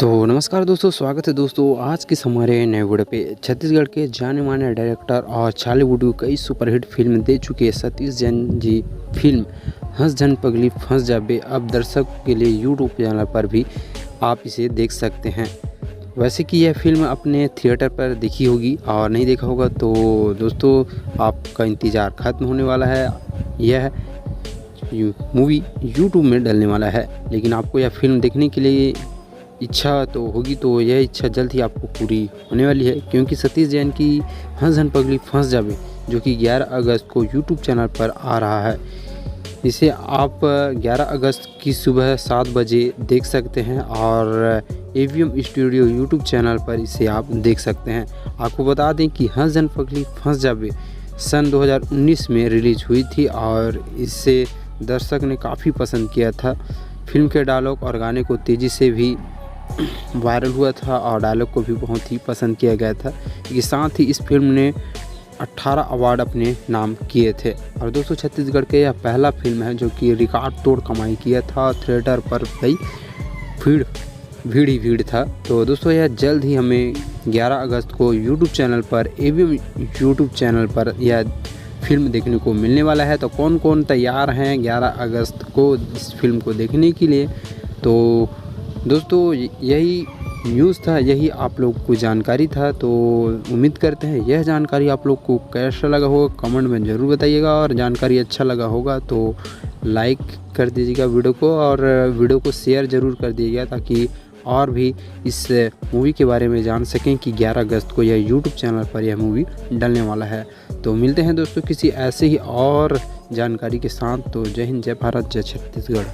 तो नमस्कार दोस्तों, स्वागत है दोस्तों आज के हमारे नए वीडियो पे। छत्तीसगढ़ के जाने माने डायरेक्टर और बॉलीवुड की कई सुपरहिट फिल्म दे चुके सतीश जैन जी फिल्म हंस झन पगली फंस जाबे अब दर्शक के लिए यूट्यूब चैनल पर भी आप इसे देख सकते हैं। वैसे कि यह फिल्म अपने थिएटर पर देखी होगी और नहीं देखा होगा तो दोस्तों आपका इंतज़ार ख़त्म होने वाला है। यह मूवी यूट्यूब में डलने वाला है, लेकिन आपको यह फिल्म देखने के लिए इच्छा तो होगी, तो यह इच्छा जल्द ही आपको पूरी होने वाली है, क्योंकि सतीश जैन की हंस झन पगली फंस जाबे जो कि 11 अगस्त को यूट्यूब चैनल पर आ रहा है। इसे आप 11 अगस्त की सुबह 7 बजे देख सकते हैं और एवीएम स्टूडियो यूट्यूब चैनल पर इसे आप देख सकते हैं। आपको बता दें कि हंस झन पगली फंस जाबे सन 2019 में रिलीज हुई थी और इससे दर्शक ने काफ़ी पसंद किया था। फिल्म के डायलॉग और गाने को तेज़ी से भी वायरल हुआ था और डायलॉग को भी बहुत ही पसंद किया गया था। इसके साथ ही इस फिल्म ने 18 अवार्ड अपने नाम किए थे। और दोस्तों छत्तीसगढ़ के यह पहला फिल्म है जो कि रिकॉर्ड तोड़ कमाई किया था। थिएटर पर भाई भीड़ ही भीड़ था। तो दोस्तों यह जल्द ही हमें 11 अगस्त को यूट्यूब चैनल पर एवीएम यूट्यूब चैनल पर यह फिल्म देखने को मिलने वाला है। तो कौन कौन तैयार हैं 11 अगस्त को इस फिल्म को देखने के लिए? तो दोस्तों यही न्यूज़ था, यही आप लोग को जानकारी था। तो उम्मीद करते हैं यह जानकारी आप लोग को कैसा लगा होगा, कमेंट में ज़रूर बताइएगा। और जानकारी अच्छा लगा होगा तो लाइक कर दीजिएगा वीडियो को, और वीडियो को शेयर ज़रूर कर दीजिएगा ताकि और भी इस मूवी के बारे में जान सकें कि 11 अगस्त को यह यूट्यूब चैनल पर यह मूवी डलने वाला है। तो मिलते हैं दोस्तों किसी ऐसे ही और जानकारी के साथ। तो जय हिंद, जय भारत, जय छत्तीसगढ़।